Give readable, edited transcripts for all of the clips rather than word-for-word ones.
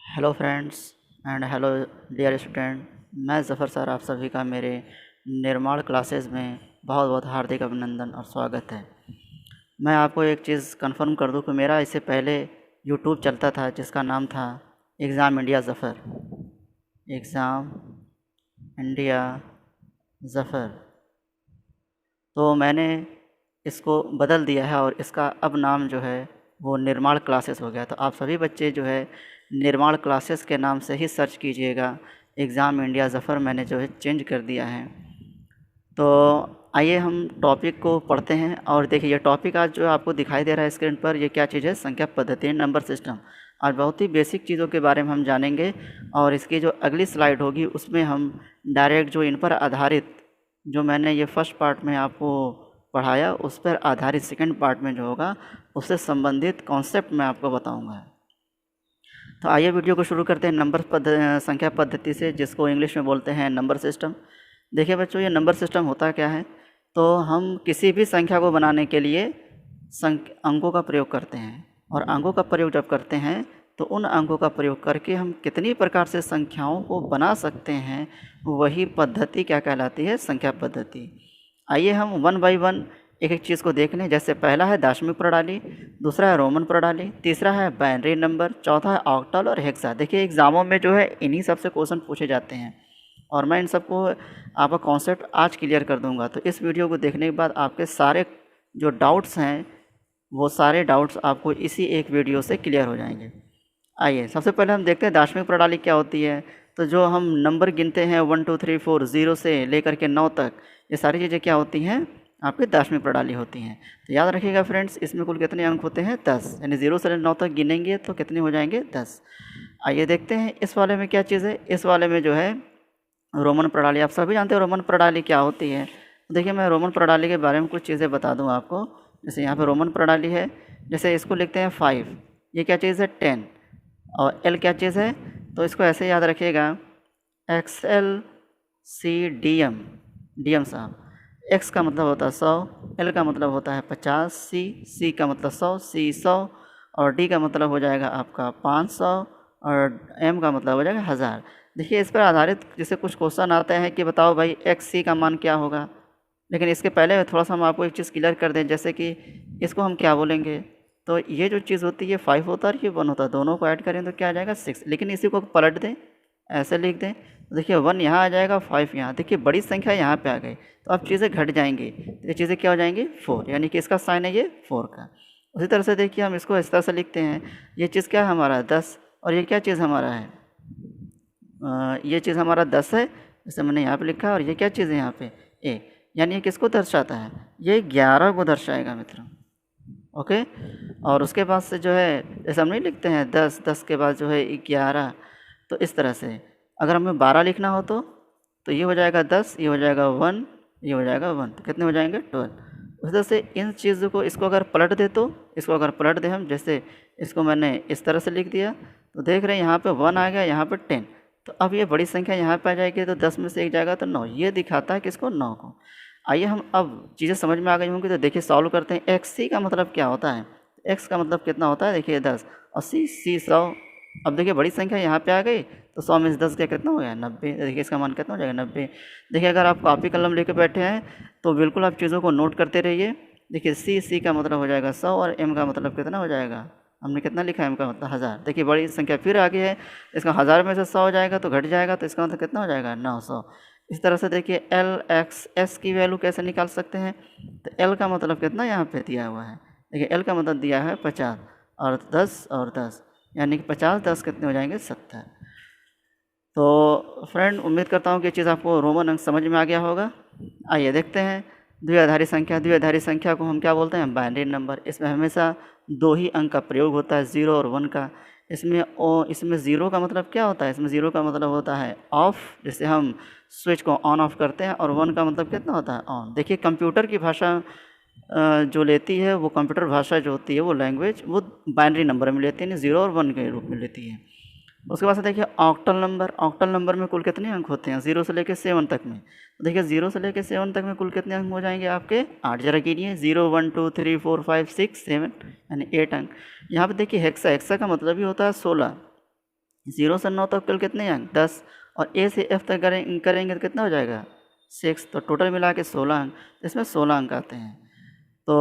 Hello friends and hello dear student. मैं Zafar sir आप सभी का मेरे निर्माण क्लासेस में बहुत बहुत हार्दिक अभिनंदन और स्वागत है। मैं आपको एक चीज़ कंफर्म कर दूं कि मेरा इससे पहले यूट्यूब चलता था जिसका नाम था exam India Zafar. Exam India Zafar. तो मैंने इसको बदल दिया है और इसका अब नाम जो है वो निर्माण क्लासेस हो गया। तो आप सभी बच्चे जो है निर्माण क्लासेस के नाम से ही सर्च कीजिएगा। एग्ज़ाम इंडिया ज़फ़र मैंने जो है चेंज कर दिया है। तो आइए हम टॉपिक को पढ़ते हैं और देखिए ये टॉपिक आज जो आपको दिखाई दे रहा है स्क्रीन पर, ये क्या चीज़ है? संख्या पद्धति, नंबर सिस्टम। आज बहुत ही बेसिक चीज़ों के बारे में हम जानेंगे और इसकी जो अगली स्लाइड होगी उसमें हम डायरेक्ट जो इन पर आधारित, जो मैंने ये फर्स्ट पार्ट में आपको पढ़ाया उस पर आधारित सेकंड पार्ट में जो होगा उससे संबंधित कॉन्सेप्ट मैं आपको बताऊंगा। तो आइए वीडियो को शुरू करते हैं संख्या पद्धति से, जिसको इंग्लिश में बोलते हैं नंबर सिस्टम। देखिए बच्चों, ये नंबर सिस्टम होता क्या है? तो हम किसी भी संख्या को बनाने के लिए अंकों का प्रयोग करते हैं और अंकों का प्रयोग जब करते हैं तो उन अंकों का प्रयोग करके हम कितनी प्रकार से संख्याओं को बना सकते हैं, वही पद्धति क्या कहलाती है? संख्या पद्धति। आइए हम वन बाय वन एक एक चीज़ को देख लें। जैसे पहला है दाशमिक प्रणाली, दूसरा है रोमन प्रणाली, तीसरा है बाइनरी नंबर, चौथा है ऑक्टल और हेक्सा। देखिए एग्ज़ामों में जो है इन्हीं सब से क्वेश्चन पूछे जाते हैं और मैं इन सबको आपका कॉन्सेप्ट आज क्लियर कर दूंगा। तो इस वीडियो को देखने के बाद आपके सारे जो डाउट्स हैं वो सारे डाउट्स आपको इसी एक वीडियो से क्लियर हो जाएंगे। आइए सबसे पहले हम देखते हैं दाशमिक प्रणाली क्या होती है। तो जो हम नंबर गिनते हैं 1 2 3 4 0 से लेकर के 9 तक, ये सारी चीज़ें क्या होती हैं? आपकी दाशमिक प्रणाली होती हैं। तो याद रखिएगा फ्रेंड्स, इसमें कुल कितने अंक होते हैं? 10। यानी 0 से 9 तक गिनेंगे तो कितने हो जाएंगे? 10। आइए देखते हैं इस वाले में क्या चीज़ है। इस वाले में जो है रोमन प्रणाली। आप सभी जानते हैं रोमन प्रणाली क्या होती है। देखिए मैं रोमन प्रणाली के बारे में कुछ चीज़ें बता दूं आपको। जैसे यहाँ पे रोमन प्रणाली है, जैसे इसको लिखते हैं 5, ये क्या चीज़ है? 10। और एल क्या चीज़ है? तो इसको ऐसे याद रखिएगा, X L C D M, D M साहब। एक्स का मतलब होता है 100, एल का मतलब होता है 50, सी का मतलब 100, सी 100, और डी का मतलब हो जाएगा आपका 500, और एम का मतलब हो जाएगा 1000। देखिए इस पर आधारित जैसे कुछ क्वेश्चन आते हैं कि बताओ भाई एक्स सी का मान क्या होगा, लेकिन इसके पहले थोड़ा सा हम आपको एक चीज़ क्लियर कर दें। जैसे कि इसको हम क्या बोलेंगे? तो ये जो चीज़ होती है 5 होता है और ये 1 होता है, दोनों को ऐड करें तो क्या आ जाएगा? 6। लेकिन इसी को पलट दें, ऐसे लिख दें, तो देखिए 1 यहाँ आ जाएगा, 5 यहाँ। देखिए बड़ी संख्या यहाँ पे आ गई तो अब चीज़ें घट जाएंगी, तो ये चीज़ें क्या हो जाएंगी? 4, यानी कि इसका साइन है ये 4 का। उसी तरह से देखिए हम इसको इस तरह से लिखते हैं, ये चीज़ क्या है हमारा? 10। और ये क्या चीज़ हमारा है? ये चीज़ हमारा 10 है, जैसे मैंने यहाँ पे लिखा है। और ये क्या चीज़ है यहाँ पे? ए। यानी ये किसको दर्शाता है? ये 11 को दर्शाएगा मित्रों। ओके। और उसके बाद से जो है जैसे हम नहीं लिखते हैं 10, 10 के बाद जो है 11, तो इस तरह से अगर हमें 12 लिखना हो तो ये हो जाएगा 10, ये हो जाएगा 1, ये हो जाएगा 1, तो कितने हो जाएंगे? 12। उस तरह से इन चीज़ों को, इसको अगर पलट दे तो इसको अगर पलट दें हम, जैसे इसको मैंने इस तरह से लिख दिया तो देख रहे हैं यहाँ पे 1 आ गया, यहाँ पे 10। तो अब ये बड़ी संख्या यहाँ पे आ जाएगी तो 10 में से 1 जाएगा तो 9। ये दिखाता है किसको? 9 को। आइए हम अब चीज़ें समझ में आ गई होंगी तो देखिए सॉल्व करते हैं। एक्स सी का मतलब क्या होता है? एक्स का मतलब कितना होता है? देखिए 10, और सी 100। अब देखिए बड़ी संख्या यहाँ पे आ गई तो 100 में से 10 का कितना हो गया? 90। देखिए इसका मान कितना हो जाएगा? 90। देखिए अगर आप कॉपी कलम लेकर बैठे हैं तो बिल्कुल आप चीज़ों को नोट करते रहिए। देखिए सी का मतलब हो जाएगा 100 और एम का मतलब कितना हो जाएगा? हमने कितना लिखा है? एम का मतलब 1000। देखिए बड़ी संख्या फिर आगे है, इसका 1000 में से 100 हो जाएगा तो घट जाएगा, तो इसका मतलब कितना हो जाएगा? 900। इस तरह से देखिए एल एक्स एस की वैल्यू कैसे निकाल सकते हैं? तो एल का मतलब कितना यहाँ पे दिया हुआ है? देखिए एल का मतलब दिया है 50 और 10 और 10, यानी कि 50 10 कितने हो जाएंगे? 70। तो फ्रेंड उम्मीद करता हूँ कि ये चीज़ आपको रोमन अंक समझ में आ गया होगा। आइए देखते हैं द्विआधारी संख्या। द्विआधारी संख्या को हम क्या बोलते हैं? Binary number. इसमें हमेशा 2 ही अंक का प्रयोग होता है, 0 और 1 का। इसमें 0 का मतलब क्या होता है? इसमें 0 का मतलब होता है ऑफ, जैसे हम स्विच को ऑन ऑफ करते हैं, और 1 का मतलब कितना होता है? ऑन। देखिए कंप्यूटर की भाषा जो लेती है, वो कंप्यूटर भाषा जो होती है, वो लैंग्वेज वो बाइनरी नंबर में लेती है, यानी 0 और 1 के रूप में लेती है। उसके बाद से देखिए ऑक्टल नंबर। ऑक्टल नंबर में कुल कितने अंक होते हैं? 0 से लेकर 7 तक में। तो देखिए 0 से लेकर 7 तक में कुल कितने अंक हो जाएंगे आपके? 8। जरा गिनिए, 0 1 2 3 4 5 6 7, यानी 8 अंक। यहाँ पे देखिए हेक्सा। हेक्सा का मतलब ही होता है 16। 0 से 9 तक कुल कितने अंक 10, और ए से एफ तक करेंगे तो कितना हो जाएगा 6, तो टोटल मिला के 16 अंक, इसमें 16 अंक आते हैं। तो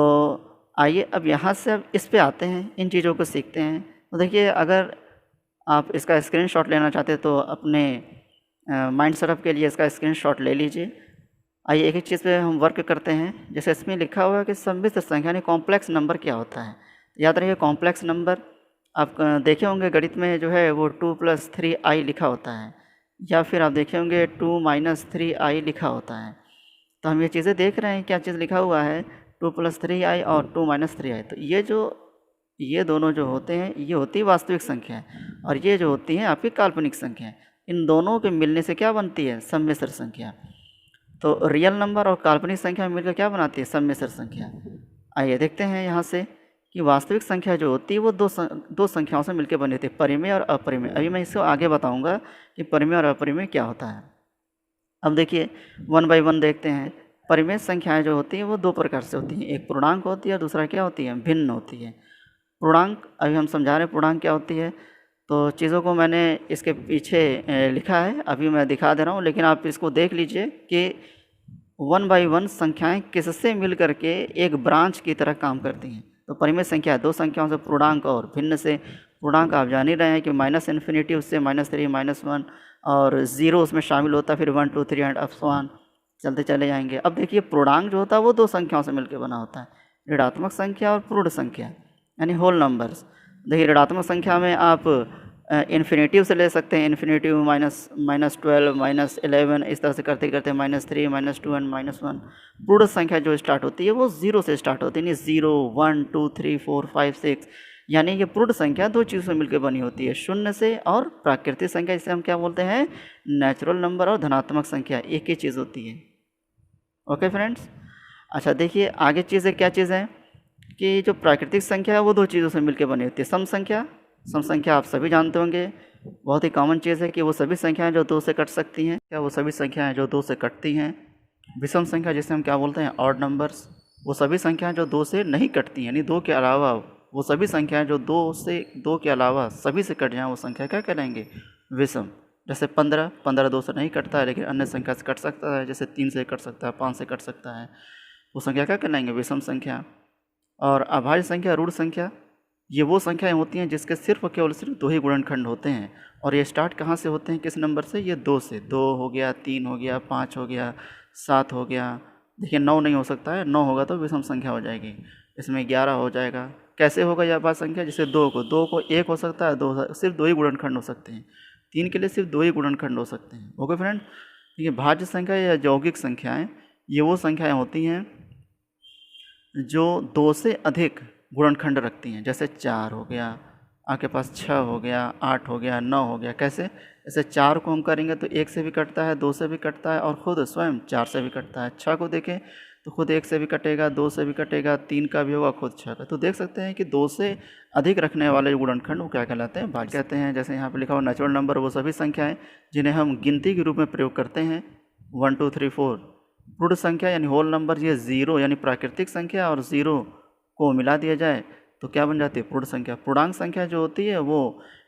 आइए अब यहाँ से अब इस पे आते हैं, इन चीज़ों को सीखते हैं। तो देखिए, अगर आप इसका स्क्रीनशॉट लेना चाहते हैं तो अपने माइंड सेटअप के लिए इसका स्क्रीनशॉट ले लीजिए। आइए एक एक चीज़ पे हम वर्क करते हैं। जैसे इसमें लिखा हुआ है कि सम्मिश्र संख्या यानी कॉम्प्लेक्स नंबर क्या होता है। याद रखिए, कॉम्प्लेक्स नंबर आप देखे होंगे गणित में जो है वो 2 + 3i लिखा होता है, या फिर आप देखे होंगे 2 - 3i लिखा होता है। तो हम ये चीज़ें देख रहे हैं, क्या चीज़ लिखा हुआ है 2 + 3i और 2 - 3i। तो ये दोनों जो होते हैं ये होती है वास्तविक संख्या, और ये जो होती हैं आपकी काल्पनिक संख्या। इन दोनों के मिलने से क्या बनती है सम्मिश्र संख्या। तो रियल नंबर और काल्पनिक संख्या मिलकर क्या बनाती है सम्मिश्र संख्या। आइए देखते हैं यहाँ से कि वास्तविक संख्या जो होती है वो दो संख्याओं से मिलकर बनी होती है, परिमेय और अपरिमेय। अभी मैं इसको आगे बताऊँगा कि परिमेय और अपरिमेय क्या होता है। अब देखिए 1 बाई 1 देखते हैं। परिमेय संख्याएं जो होती हैं वो दो प्रकार से होती हैं, एक पूर्णांक होती है और दूसरा क्या होती है भिन्न होती है। पूर्णांक अभी हम समझा रहे हैं पूर्णांक क्या होती है, तो चीज़ों को मैंने इसके पीछे लिखा है, अभी मैं दिखा दे रहा हूँ, लेकिन आप इसको देख लीजिए कि 1 बाई 1 संख्याएं किससे मिल करके एक ब्रांच की तरह काम करती हैं। तो परिमेय संख्या दो संख्याओं से, पूर्णांक और भिन्न से। पूर्णांक आप जान ही रहे हैं कि -∞ उससे -3 -1 और 0 उसमें शामिल होता है, फिर 1 2 3 एंड अप सो ऑन चलते चले जाएंगे। अब देखिए पूर्णांक जो होता है वो दो संख्याओं से मिलकर बना होता है, ऋणात्मक संख्या और पूर्ण संख्या यानी होल नंबर्स। देखिए ऋणात्मक संख्या में आप इन्फिनेटिव से ले सकते हैं, इन्फिनेटिव -12 -11 इस तरह से करते करते -3 -2 एंड -1। पूर्ण संख्या जो स्टार्ट होती है वो 0 से स्टार्ट होती है, यानी 0 1 2 3 4 5 6, यानी ये पूर्ण संख्या दो चीज़ों से मिलकर बनी होती है, शून्य से और प्राकृतिक संख्या, जिसे हम क्या बोलते हैं नेचुरल नंबर, और धनात्मक संख्या एक ही चीज़ होती है। ओके फ्रेंड्स, अच्छा देखिए आगे चीज़ें क्या चीज़ है कि जो प्राकृतिक संख्या है वो दो चीज़ों से मिलकर बनी होती है। सम संख्या आप सभी जानते होंगे, बहुत ही कॉमन चीज़ है कि वो सभी संख्याएं जो दो से कट सकती हैं, क्या वो सभी संख्याएं जो दो से कटती हैं। विषम संख्या जिसे हम क्या बोलते हैं ऑड नंबर्स, वो सभी संख्याएं जो दो से नहीं कटती हैं, यानी दो के अलावा वो सभी संख्याएं जो दो के अलावा सभी से कट जाएँ वो संख्या क्या कहलाएंगे विषम। जैसे 15 दो से नहीं कटता है लेकिन अन्य संख्या से कट सकता है, जैसे 3 से कट सकता है, 5 से कट सकता है, वो संख्या क्या कहलाएंगे विषम संख्या। और अभाज्य संख्या, रूढ़ संख्या, ये वो संख्याएं होती हैं जिसके केवल सिर्फ दो ही गुणनखंड होते हैं, और ये स्टार्ट कहाँ से होते हैं किस नंबर से, ये 2 से। 2 हो गया, 3 हो गया, 5 हो गया, 7 हो गया। देखिए 9 नहीं हो सकता है, 9 होगा तो विषम संख्या हो जाएगी, इसमें 11 हो जाएगा। कैसे होगा यह अभाज्य संख्या, जैसे 2 को 1 हो सकता है, 2 सिर्फ 2 ही गुणनखंड हो सकते हैं, 3 के लिए सिर्फ 2 ही गुणनखंड हो सकते हैं। ओके फ्रेंड, देखिए भाज्य संख्या या यौगिक संख्याएं ये वो संख्याएं होती हैं जो 2 से अधिक गुणनखंड रखती हैं, जैसे 4 हो गया, आपके पास 6 हो गया, 8 हो गया, 9 हो गया। कैसे, जैसे 4 को हम करेंगे तो 1 से भी कटता है, 2 से भी कटता है और ख़ुद स्वयं 4 से भी कटता है। 6 को देखें तो खुद 1 से भी कटेगा, 2 से भी कटेगा, 3 का भी होगा, खुद 6 का। तो देख सकते हैं कि 2 से अधिक रखने वाले गुणनखंड वो क्या कहलाते हैं भाज्य कहते हैं। जैसे यहाँ पर लिखा हुआ नेचुरल नंबर, वो सभी संख्याएँ जिन्हें हम गिनती के रूप में प्रयोग करते हैं 1 2 3 4। पूर्ण संख्या यानी होल नंबर, ये 0 यानी प्राकृतिक संख्या और 0 को मिला दिया जाए तो क्या बन जाती है पूर्ण संख्या। पूर्णांक संख्या जो होती है वो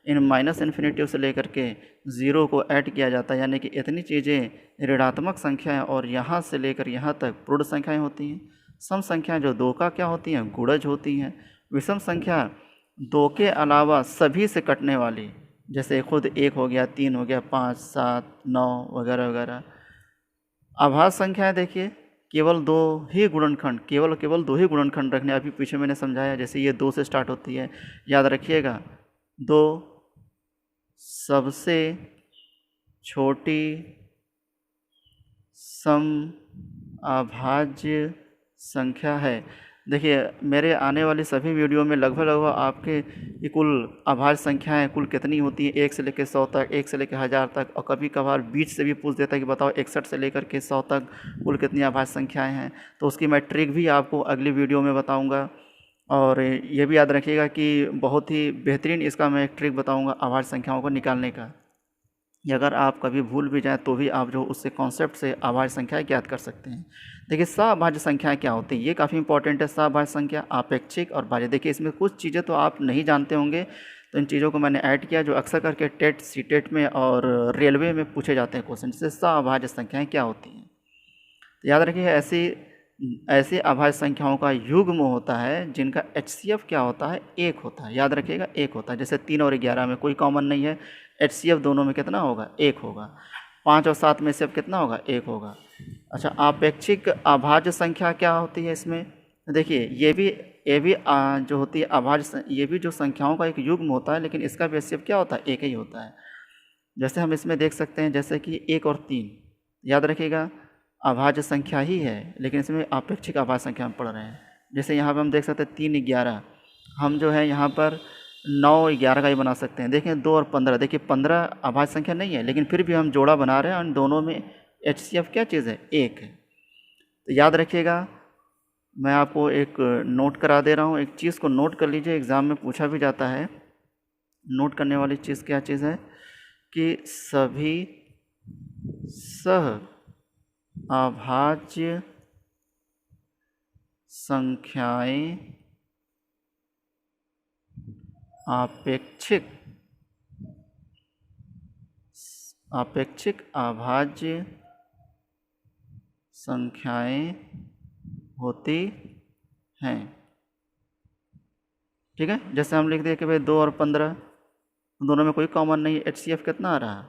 इन -∞ से लेकर के 0 को ऐड किया जाता है, यानी कि इतनी चीज़ें ऋणात्मक संख्याएं और यहाँ से लेकर यहाँ तक पूर्ण संख्याएं होती हैं। सम संख्याएं जो 2 का क्या होती हैं गुणज होती हैं। विषम संख्या 2 के अलावा सभी से कटने वाली, जैसे खुद 1 हो गया, 3 हो गया, 5 7 9 वगैरह वगैरह। अभाज्य संख्याएं देखिए केवल 2 ही गुणनखंड, केवल 2 ही गुणनखंड रखने, अभी पीछे मैंने समझाया। जैसे ये 2 से स्टार्ट होती है, याद रखिएगा 2 सबसे छोटी सम अभाज्य संख्या है। देखिए मेरे आने वाली सभी वीडियो में लगभग आपके कुल अभाज्य संख्याएं कुल कितनी होती हैं, 1 से लेकर 100 तक, 1 से लेकर 1000 तक, और कभी कभार बीच से भी पूछ देता है कि बताओ 61 से लेकर के 100 तक कुल कितनी अभाज्य संख्याएं हैं। तो उसकी मैं ट्रिक भी आपको अगली वीडियो में बताऊंगा। और ये भी याद रखिएगा कि बहुत ही बेहतरीन इसका मैं एक ट्रिक बताऊँगा अभाज्य संख्याओं को निकालने का। अगर आप कभी भूल भी जाएँ तो भी आप जो उससे कॉन्सेप्ट से अभाज्य संख्या ज्ञात कर सकते हैं। देखिए सभाज्य संख्या क्या होती है, ये काफ़ी इंपॉर्टेंट है। सभाज्य संख्या, आपेक्षिक और भाज्य। देखिए इसमें कुछ चीज़ें तो आप नहीं जानते होंगे, तो इन चीज़ों को मैंने ऐड किया जो अक्सर करके टेट, सीटेट में और रेलवे में पूछे जाते हैं क्वेश्चन, जैसे सअभाज्य संख्याएँ क्या होती हैं। तो याद रखिए ऐसी ऐसी अभाज्य संख्याओं का युग्म होता है जिनका HCF क्या होता है, 1 होता है। याद रखिएगा 1 होता है। जैसे 3 और 11 में कोई कॉमन नहीं है, HCF दोनों में कितना होगा, 1 होगा। 5 और 7 में से अब कितना होगा, 1 होगा। अच्छा, आपेक्षिक अभाज्य संख्या क्या होती है इसमें, देखिए ये भी जो होती है अभाज्य, ये भी जो संख्याओं का एक युग्म होता है, लेकिन इसका भी HCF क्या होता है, 1 ही होता है। जैसे हम इसमें देख सकते हैं, जैसे कि 1 और 3, याद रखिएगा अभाज्य संख्या ही है, लेकिन इसमें आपेक्षिक अभाज्य संख्या हम पढ़ रहे हैं। जैसे यहाँ पर हम देख सकते हैं 3, 11, हम जो है यहाँ पर 9, 11 का ही बना सकते हैं। देखें 2 और 15, देखिए 15 अभाज्य संख्या नहीं है, लेकिन फिर भी हम जोड़ा बना रहे हैं और दोनों में HCF क्या चीज़ है, 1 है। तो याद रखिएगा, मैं आपको एक नोट करा दे रहा हूँ, एक चीज़ को नोट कर लीजिए, एग्ज़ाम में पूछा भी जाता है। नोट करने वाली चीज़ क्या चीज़ है कि सभी सह अभाज्य संख्याएं आपेक्षिक अभाज्य संख्याएं होती हैं। ठीक है, जैसे हम लिख दिए कि भाई 2 और 15 दोनों में कोई कॉमन नहीं है, HCF कितना आ रहा है,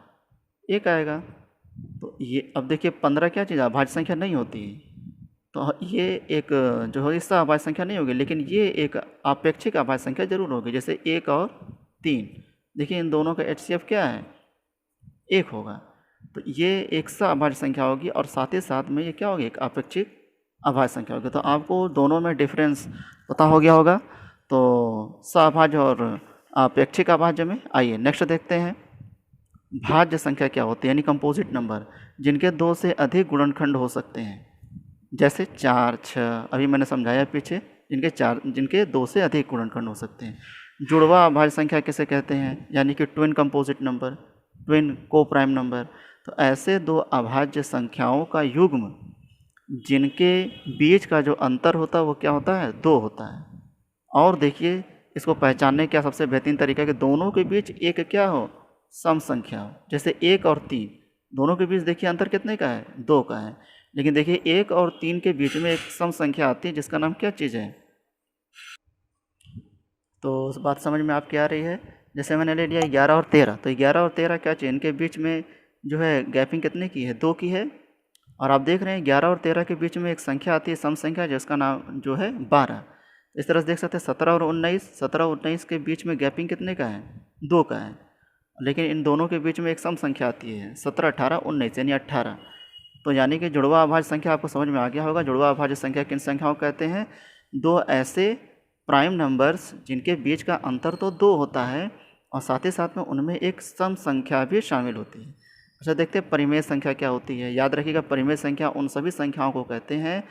1 आएगा। तो ये अब देखिए 15 क्या चीज़ अभाज्य संख्या नहीं होती है, तो ये एक जो है इसका अभाज्य संख्या नहीं होगी, लेकिन ये एक आपेक्षिक अभाज्य संख्या जरूर होगी। जैसे 1 और 3, देखिए इन दोनों का HCF क्या है, 1 होगा। तो ये एक सअभाज्य संख्या होगी और साथ ही साथ में ये क्या होगी, एक आपेक्षिक अभाज्य संख्या होगी। तो आपको दोनों में डिफरेंस पता हो गया होगा। तो सअभाज्य और आपेक्षिक अभाज्य में आइए नेक्स्ट देखते हैं, भाज्य संख्या क्या होती है, यानी कंपोजिट नंबर जिनके 2 से अधिक गुणनखंड हो सकते हैं। जैसे 4, 6 अभी मैंने समझाया पीछे, जिनके 2 से अधिक गुणनखंड हो सकते हैं। जुड़वा अभाज्य संख्या किसे कहते हैं, यानी कि ट्विन कंपोजिट नंबर, ट्विन को प्राइम नंबर। तो ऐसे 2 अभाज्य संख्याओं का युग्म जिनके बीच का जो अंतर होता है वो क्या होता है, 2 होता है। और देखिए इसको पहचानने का सबसे बेहतरीन तरीका है कि दोनों के बीच एक क्या हो, सम संख्या हो। जैसे 1 और 3 दोनों के बीच देखिए अंतर कितने का है, 2 का है, लेकिन देखिए 1 और 3 के बीच में एक सम संख्या आती है जिसका नाम क्या चीज़ है। तो उस बात समझ में आपकी आ रही है। जैसे मैंने ले लिया 11 और 13, तो 11 और 13 क्या चीज़, इनके बीच में जो है गैपिंग कितने की है, 2 की है। और आप देख रहे हैं 11 और 13 के बीच में एक संख्या आती है, सम संख्या, जिसका नाम जो है 12। इस तरह से देख सकते हैं 17 और 19 के बीच में गैपिंग कितने का है, 2 का है, लेकिन इन दोनों के बीच में एक सम संख्या आती है 17, 18, 19 यानी 18। तो यानी कि जुड़वा अभाज्य संख्या आपको समझ में आ गया होगा। जुड़वा अभाज्य संख्या किन संख्याओं को कहते हैं, 2 ऐसे प्राइम नंबर्स जिनके बीच का अंतर तो 2 होता है और साथ ही साथ में उनमें एक सम संख्या भी शामिल होती है। अच्छा, देखते हैं परिमेय संख्या क्या होती है। याद रखिएगा परिमेय संख्या उन सभी संख्याओं को कहते हैं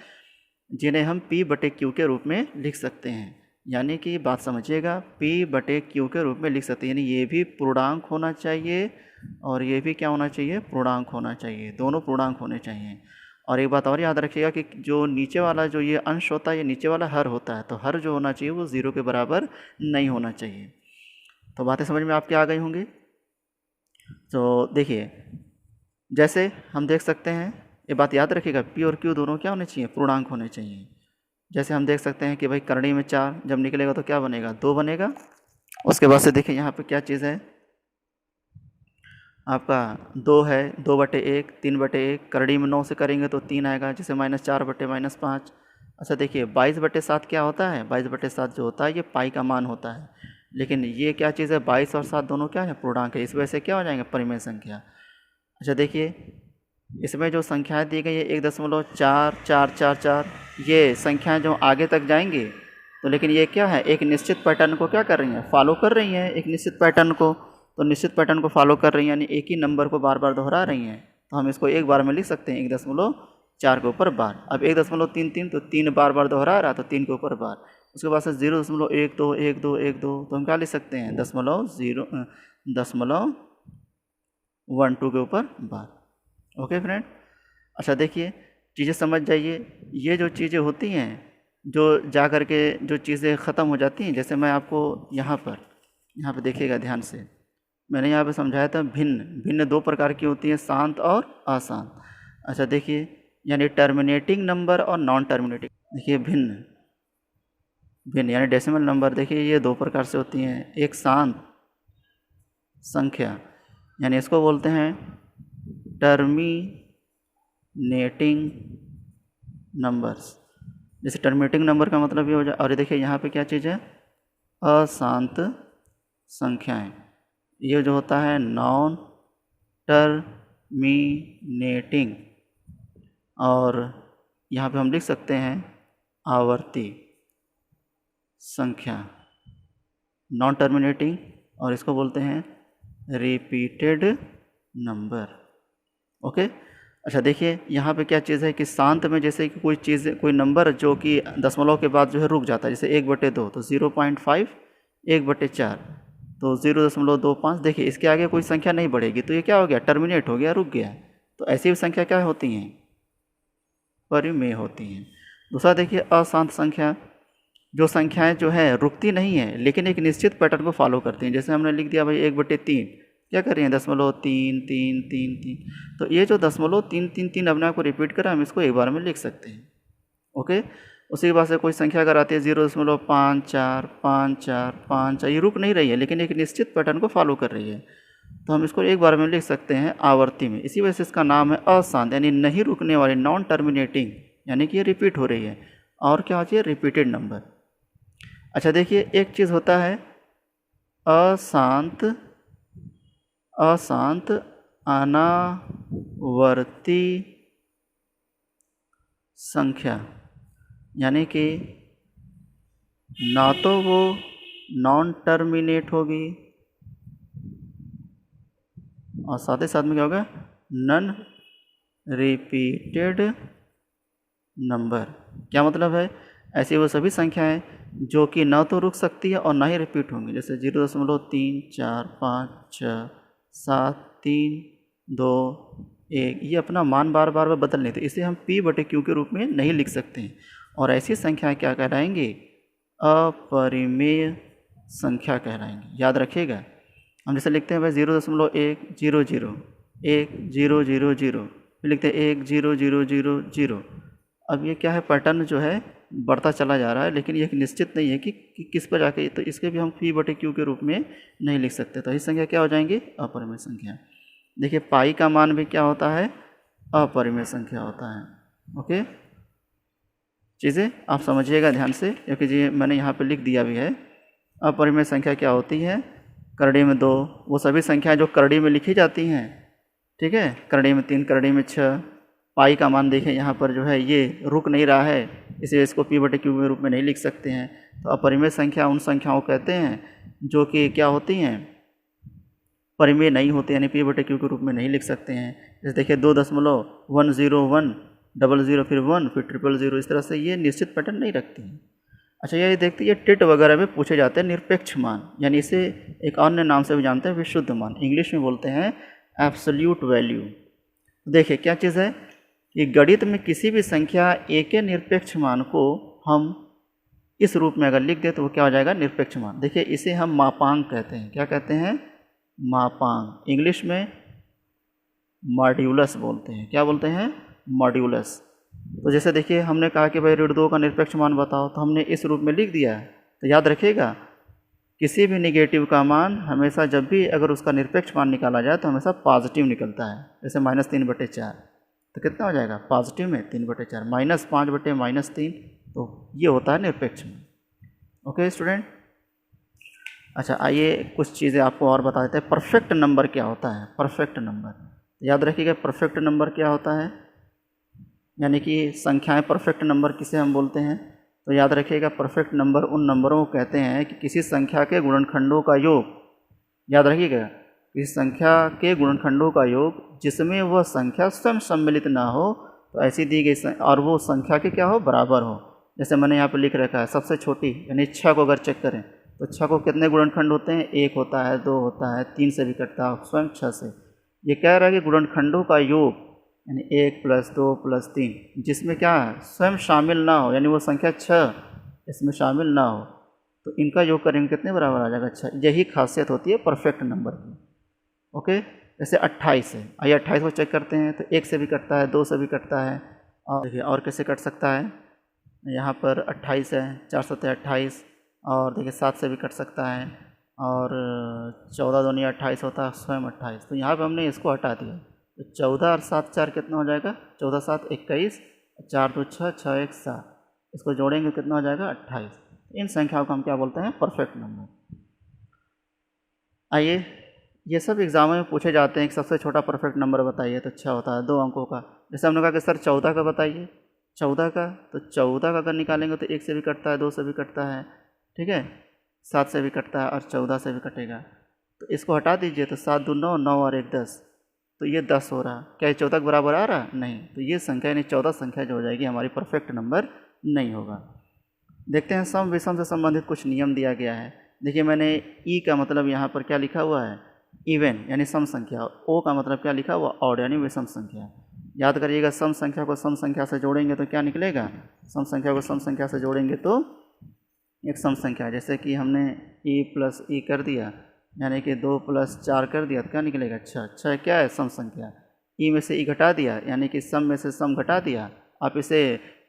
जिन्हें हम P/Q के रूप में लिख सकते हैं। यानी कि बात समझिएगा, P/Q के रूप में लिख सकते हैं, यानी ये भी पूर्णांक होना चाहिए और ये भी क्या होना चाहिए, पूर्णांक होना चाहिए, दोनों पूर्णांक होने चाहिए। और एक बात और याद रखिएगा कि जो नीचे वाला जो ये अंश होता है, ये नीचे वाला हर होता है, तो हर जो होना चाहिए वो 0 के बराबर नहीं होना चाहिए। तो बातें समझ में आपके आ गई होंगी। तो देखिए जैसे हम देख सकते हैं, ये बात याद रखिएगा, P और Q दोनों क्या होने चाहिए, पूर्णांक होने चाहिए। जैसे हम देख सकते हैं कि भाई करणी में 4 जब निकलेगा तो क्या बनेगा, 2 बनेगा। उसके बाद से देखिए यहाँ पे क्या चीज़ है, आपका 2 है, 2/1, 3/1, करड़ी में 9 से करेंगे तो 3 आएगा, जैसे -4/-5। अच्छा देखिए 22/7 क्या होता है, 22/7 जो होता है ये पाई का मान होता है, लेकिन ये क्या चीज़ है, 22 और 7 दोनों क्या है, पूर्णांक है, इस वजह से क्या हो जाएंगे, परिमेय संख्या। अच्छा देखिए इसमें जो संख्याएं दी गई है 1.4444, ये संख्याएं जो आगे तक जाएंगी तो लेकिन ये क्या है, एक निश्चित पैटर्न को क्या कर रही हैं, फॉलो कर रही हैं, एक निश्चित पैटर्न को। तो निश्चित पैटर्न को फॉलो कर रही हैं यानी एक ही नंबर को बार बार दोहरा रही हैं, तो हम इसको एक बार में लिख सकते हैं 1.4 के ऊपर बार। अब 1.33 तो 3 बार बार दोहरा रहा, तो 3 के ऊपर बार। उसके बाद से 0.12 तो हम क्या लिख सकते हैं, 0.12 के ऊपर बार। Okay friend. अच्छा देखिए चीज़ें समझ जाइए, ये जो चीज़ें होती हैं जो जा कर के जो चीज़ें ख़त्म हो जाती हैं, जैसे मैं आपको यहाँ पर यहाँ पे देखिएगा ध्यान से, मैंने यहाँ पे समझाया था भिन्न। भिन्न दो प्रकार की होती है, शांत और अशांत। अच्छा देखिए, यानी टर्मिनेटिंग नंबर और नॉन टर्मिनेटिंग। देखिए भिन्न, भिन्न यानी डेसिमल नंबर, देखिए ये दो प्रकार से होती हैं। एक शांत संख्या, यानी इसको बोलते हैं टर्मिनेटिंग नंबर्स। जैसे टर्मिनेटिंग नंबर का मतलब ये हो जाए। और ये देखिए यहाँ पे क्या चीज़ है, अशांत संख्याएं। ये जो होता है नॉन टर्मिनेटिंग। और यहाँ पे हम लिख सकते हैं आवर्ती संख्या, नॉन टर्मिनेटिंग, और इसको बोलते हैं रिपीटेड नंबर। ओके। अच्छा देखिए यहाँ पे क्या चीज़ है कि शांत में जैसे कि कोई चीज़, कोई नंबर जो कि दशमलव के बाद जो है रुक जाता है, जैसे 1/2 तो 0.5, 1/4 तो 0.25। देखिए इसके आगे कोई संख्या नहीं बढ़ेगी, तो ये क्या हो गया, टर्मिनेट हो गया, रुक गया। तो ऐसी संख्या क्या होती हैं, परिमेय होती हैं। दूसरा देखिए अशांत संख्या, जो संख्याएं जो है रुकती नहीं है लेकिन एक निश्चित पैटर्न को फॉलो करती हैं। जैसे हमने लिख दिया भाई 1/3, क्या कर रही हैं, 0.33333। तो ये जो 0.333 अपने आप को रिपीट करा, हम इसको एक बार में लिख सकते हैं। ओके। उसी के बाद से कोई संख्या अगर आती है 0.545454, ये रुक नहीं रही है लेकिन एक निश्चित पैटर्न को फॉलो कर रही है, तो हम इसको एक बार में लिख सकते हैं आवर्ती में। इसी वजह से इसका नाम है अशांत, यानी नहीं रुकने वाली, नॉन टर्मिनेटिंग, यानी कि ये रिपीट हो रही है। और क्या होती है, रिपीटेड नंबर। अच्छा देखिए एक चीज़ होता है अशांत अनावर्ती संख्या, यानी कि ना तो वो नॉन टर्मिनेट होगी और साथ ही साथ में क्या होगा, नन रिपीटेड नंबर। क्या मतलब है, ऐसी वो सभी संख्याएं जो कि ना तो रुक सकती है और ना ही रिपीट होंगी। जैसे 0.3456732 1, ये अपना मान बार बार बदल नहीं, तो इसे हम P/Q के रूप में नहीं लिख सकते हैं। और ऐसी संख्याएं क्या कहलाएंगी, अपरिमेय संख्या कहलाएंगी। याद रखिएगा, हम जैसे लिखते हैं भाई 0.100101000, फिर लिखते हैं 100000। अब ये क्या है, पैटर्न जो है बढ़ता चला जा रहा है, लेकिन ये निश्चित नहीं है कि किस पर जाके, तो इसके भी हम P/Q के रूप में नहीं लिख सकते। तो ये संख्या क्या हो जाएंगी, अपरिमेय संख्या। देखिए पाई का मान भी क्या होता है, अपरिमेय संख्या होता है। ओके, चीज़ें आप समझिएगा ध्यान से, क्योंकि जी मैंने यहाँ पे लिख दिया भी है। अपरिमेय संख्या क्या होती है, करड़ी में 2, वो सभी संख्याएं जो करड़ी में लिखी जाती हैं, ठीक है, करड़ी में 3, करड़ी में 6। पाई का मान देखें यहाँ पर जो है ये रुक नहीं रहा है, इसलिए इसको P/Q के रूप में नहीं लिख सकते हैं। तो अपरिमेय संख्या उन संख्याओं कहते हैं जो कि क्या होती हैं, परिमेय नहीं होती, यानी P/Q के रूप में नहीं लिख सकते हैं। जैसे देखिए 2.10100, फिर 1, फिर 000, इस तरह से ये निश्चित पैटर्न नहीं रखती हैं। अच्छा ये देखते हैं, टिट वगैरह में पूछे जाते हैं निरपेक्ष मान, यानी इसे एक अन्य नाम से भी जानते हैं विशुद्ध मान, इंग्लिश में बोलते हैं एब्सोल्यूट वैल्यू। देखिए क्या चीज़ है कि गणित में किसी भी संख्या ए के निरपेक्ष मान को हम इस रूप में अगर लिख दें तो वो क्या हो जाएगा, निरपेक्ष मान। देखिए इसे हम मापांक कहते हैं। क्या कहते हैं, मापांक। इंग्लिश में मॉड्यूलस बोलते हैं। क्या बोलते हैं, मॉड्यूलस। तो जैसे देखिए हमने कहा कि भाई √2 का निरपेक्ष मान बताओ, तो हमने इस रूप में लिख दिया है। तो याद रखिएगा किसी भी नेगेटिव का मान हमेशा, जब भी अगर उसका निरपेक्ष मान निकाला जाए तो हमेशा पॉजिटिव निकलता है। जैसे -3/4 तो कितना हो जाएगा, पॉजिटिव में 3/4, -5/-3, तो ये होता है निरपेक्ष मान। Okay student. अच्छा आइए कुछ चीज़ें आपको और बता देते हैं। परफेक्ट नंबर क्या होता है, परफेक्ट नंबर याद रखिएगा। परफेक्ट नंबर क्या होता है, यानी कि संख्याएं परफेक्ट नंबर किसे हम बोलते हैं, तो याद रखिएगा परफेक्ट नंबर उन नंबरों को कहते हैं कि किसी संख्या के गुणनखंडों का योग, याद रखिएगा, किसी संख्या के गुणनखंडों का योग जिसमें वह संख्या स्वयं सम्मिलित ना हो, तो ऐसी दी गई, और वो संख्या के क्या हो, बराबर हो। जैसे मैंने यहाँ पर लिख रखा है सबसे छोटी, यानी 6 को अगर चेक करें तो 6 को कितने गुणनखंड होते हैं, 1 होता है, 2 होता है, 3 से भी कटता है, स्वयं 6 से। ये कह रहा है कि गुणनखंडों का योग यानी 1 + 2 + 3 जिसमें क्या है, स्वयं शामिल ना हो, यानी वो संख्या 6 इसमें शामिल ना हो, तो इनका योग करेंगे कितने बराबर आ जाएगा 6। यही खासियत होती है परफेक्ट नंबर की। ओके, जैसे 28 है, आइए 28 को चेक करते हैं। तो 1 से भी कटता है, 2 से भी कटता है, और देखिए और कैसे कट सकता है। यहाँ पर 28 है, 4 7 28, और देखिए 7 से भी कट सकता है, और 14 दूनी 28 होता है, स्वयं 28। तो यहाँ पे हमने इसको हटा दिया। तो 14 और 7 4 कितना हो जाएगा, 14 7 21, 4 2 6 6 1 7, इसको जोड़ेंगे कितना हो जाएगा 28। इन संख्याओं को हम क्या बोलते हैं, परफेक्ट नंबर। आइए, ये सब एग्जाम में पूछे जाते हैं कि सबसे छोटा परफेक्ट नंबर बताइए, तो 6 होता है 2 अंकों का। जैसे हमने कहा कि सर 14 का बताइए, 14 का, तो 14 का अगर निकालेंगे तो 1 से भी कटता है, 2 से भी कटता है, ठीक है, 7 से भी कटता है, और 14 से भी कटेगा। तो इसको हटा दीजिए, तो 7 2 9, 9 और 1 10, तो ये 10 हो रहा। क्या ये 14 के बराबर आ रहा? नहीं। तो ये संख्या यानी 14 संख्या जो हो जाएगी हमारी परफेक्ट नंबर नहीं होगा। देखते हैं सम विषम से संबंधित कुछ नियम दिया गया है। देखिए मैंने ई का मतलब यहाँ पर क्या लिखा हुआ है, इवन यानी सम संख्या। ओ का मतलब क्या लिखा हुआ, ऑड यानी विषम संख्या। याद करिएगा, सम संख्या को सम संख्या से जोड़ेंगे तो क्या निकलेगा, सम संख्या को सम संख्या से जोड़ेंगे तो एक सम संख्या। जैसे कि हमने ई प्लस ई कर दिया, यानी कि 2 + 4 कर दिया, तो क्या निकलेगा 6। 6 क्या है, सम संख्या। ई में से ई घटा दिया, यानी कि सम में से सम घटा दिया। आप इसे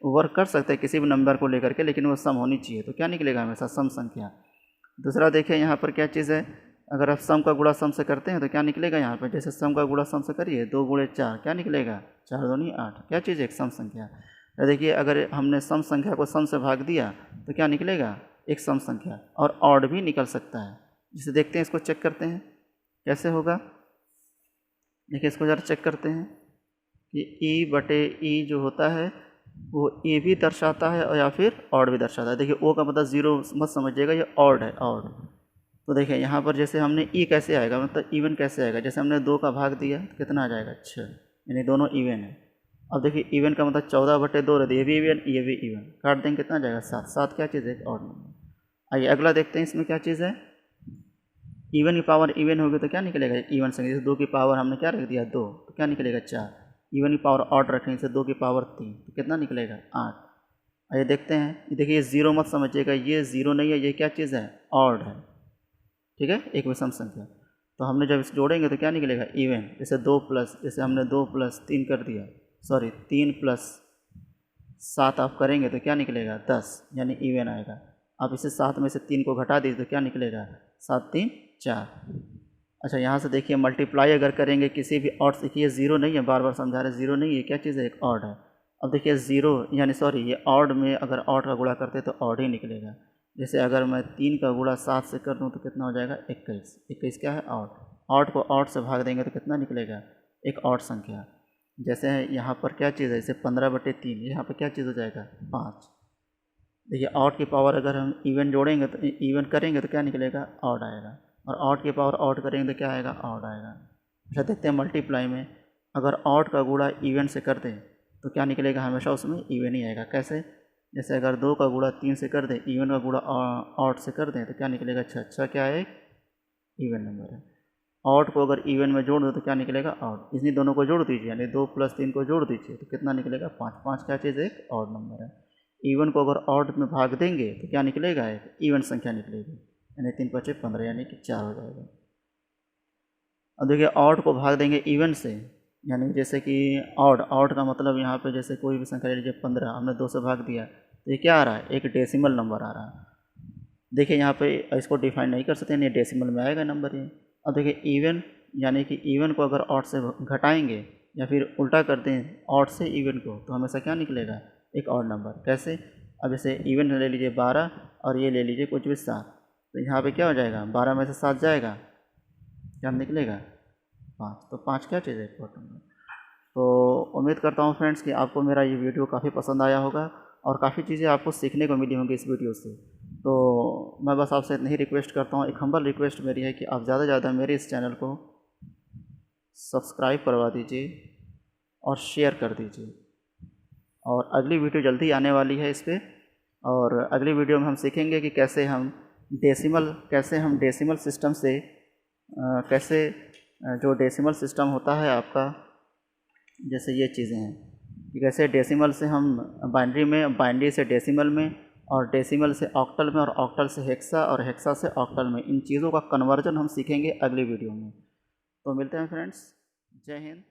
वर्क कर सकते हैं किसी भी नंबर को लेकर के, लेकिन वो सम होनी चाहिए, तो क्या निकलेगा हमेशा सम संख्या। दूसरा देखिए यहाँ पर क्या चीज़ है, अगर आप सम का गुणा सम से करते हैं तो क्या निकलेगा यहाँ पे, जैसे सम का गुणा सम से करिए, 2 × 4 क्या निकलेगा, 4 दूनी 8, क्या चीज़ है, एक सम संख्या। तो देखिए अगर हमने सम संख्या को सम से भाग दिया तो क्या निकलेगा, एक सम संख्या। और ऑड भी निकल सकता है, जिसे देखते हैं, इसको चेक करते हैं कैसे होगा। देखिए इसको ज़रा चेक करते हैं कि E/E जो होता है वो ए भी दर्शाता है और या फिर ऑड भी दर्शाता है। देखिए ओ का मतलब 0 मत समझिएगा, ये ऑड है, ऑड। तो देखिए यहाँ पर जैसे हमने ई कैसे आएगा, मतलब इवन कैसे आएगा, जैसे हमने 2 का भाग दिया तो कितना आ जाएगा 6, यानी दोनों इवन है। अब देखिए इवन का मतलब 14/2 रहती है, ये भी इवन ये भी इवन, काट देंगे कितना आ जाएगा 7। 7 क्या चीज़ है, ऑड नंबर। आइए अगला देखते हैं, इसमें क्या चीज़ है, इवन की पावर इवन होगी तो क्या निकलेगा, इवन संख्या। जैसे 2 की पावर हमने क्या रख दिया 2, तो क्या निकलेगा 4। इवन की पावर ऑड रखें, जैसे 2 की पावर 3, तो कितना निकलेगा 8। आइए देखते हैं, ये देखिए ये 0 मत समझिएगा, ये 0 नहीं है, ये क्या चीज़ है, ऑड है, ठीक है, एक विषम संख्या। तो हमने जब इसे जोड़ेंगे तो क्या निकलेगा, इवन। जैसे 2 प्लस, जैसे हमने 2 + 3 कर दिया, सॉरी 3 + 7 आप करेंगे तो क्या निकलेगा 10, यानी इवन आएगा। आप इसे 7 में से 3 को घटा दीजिए तो क्या निकलेगा, 7 3 4। अच्छा यहाँ से देखिए मल्टीप्लाई अगर करेंगे किसी भी ऑड से, देखिए 0 नहीं है, बार बार समझा रहे, 0 नहीं है, क्या चीज़ है, एक ऑड है। अब देखिए 0 यानी सॉरी ये ऑड में अगर ऑड का गुणा करते तो ऑड ही निकलेगा। जैसे अगर मैं 3 का गुणा 7 से कर दूँ तो कितना हो जाएगा 21। 21 क्या है, ऑड। ऑड को ऑड से भाग देंगे तो कितना निकलेगा, एक ऑड संख्या। जैसे यहाँ पर क्या चीज़ है, जैसे 15/3, यहाँ पर क्या चीज़ हो जाएगा 5। देखिए ऑड की पावर अगर हम इवन जोड़ेंगे तो इवन करेंगे तो क्या निकलेगा, ऑड आएगा, और ऑड की पावर ऑड करेंगे तो क्या आएगा, ऑड आएगा। अच्छा देखते हैं मल्टीप्लाई में, अगर ऑड का गुणा इवन से कर दें तो क्या निकलेगा, हमेशा उसमें इवन ही आएगा। कैसे, जैसे अगर 2 का गुणा 3 से कर दें, इवन का गुणा ऑड से कर दें तो क्या निकलेगा 6। 6 क्या है, इवन नंबर है। ऑड को अगर इवन में जोड़ दो तो क्या निकलेगा, ऑड। इन्हीं दोनों को जोड़ दीजिए, यानी 2 + 3 को जोड़ दीजिए तो कितना निकलेगा 5। 5 क्या चीज़ है, एक ऑड नंबर है। इवन को अगर ऑड में भाग देंगे तो क्या निकलेगा, एक इवन संख्या निकलेगी, यानी 3 × 5 = 15, यानी कि 4 हो जाएगा। अब देखिए ऑड को भाग देंगे इवन से, यानी जैसे कि ऑड का मतलब यहाँ पे जैसे कोई भी संख्या ले लीजिए 15, हमने 2 से भाग दिया तो ये क्या आ रहा है, एक डेसिमल नंबर आ रहा है। देखिए यहाँ पे इसको डिफाइन नहीं कर सकते, नहीं डेसिमल में आएगा नंबर ये। अब देखिए इवन, यानी कि इवन को अगर ऑड से घटाएंगे या फिर उल्टा कर दें ऑड से इवन को, तो हमेशा क्या निकलेगा, एक ऑड नंबर। कैसे, अब जैसे इवन ले लीजिए 12 और ये ले लीजिए कुछ भी 7, तो यहाँ पे क्या हो जाएगा, 12 में से 7 जाएगा, क्या निकलेगा 5। तो 5 क्या चीज़ है, एक ऑड नंबर। तो उम्मीद करता हूँ फ्रेंड्स कि आपको मेरा ये वीडियो काफ़ी पसंद आया होगा और काफ़ी चीज़ें आपको सीखने को मिली होंगी इस वीडियो से। तो मैं बस आपसे इतनी ही रिक्वेस्ट करता हूँ, एक हम्बल रिक्वेस्ट मेरी है कि आप ज़्यादा से ज़्यादा मेरे इस चैनल को सब्सक्राइब करवा दीजिए और शेयर कर दीजिए। और अगली वीडियो जल्दी आने वाली है इस पर, और अगली वीडियो में हम सीखेंगे कि कैसे हम डेसिमल सिस्टम से कैसे जो डेसिमल सिस्टम होता है आपका, जैसे ये चीज़ें हैं कि कैसे डेसिमल से हम बाइनरी से डेसिमल में और डेसिमल से ऑक्टल में, और ऑक्टल से हेक्सा, और हेक्सा से ऑक्टल में। इन चीज़ों का कन्वर्जन हम सीखेंगे अगली वीडियो में। तो मिलते हैं फ्रेंड्स, जय हिंद।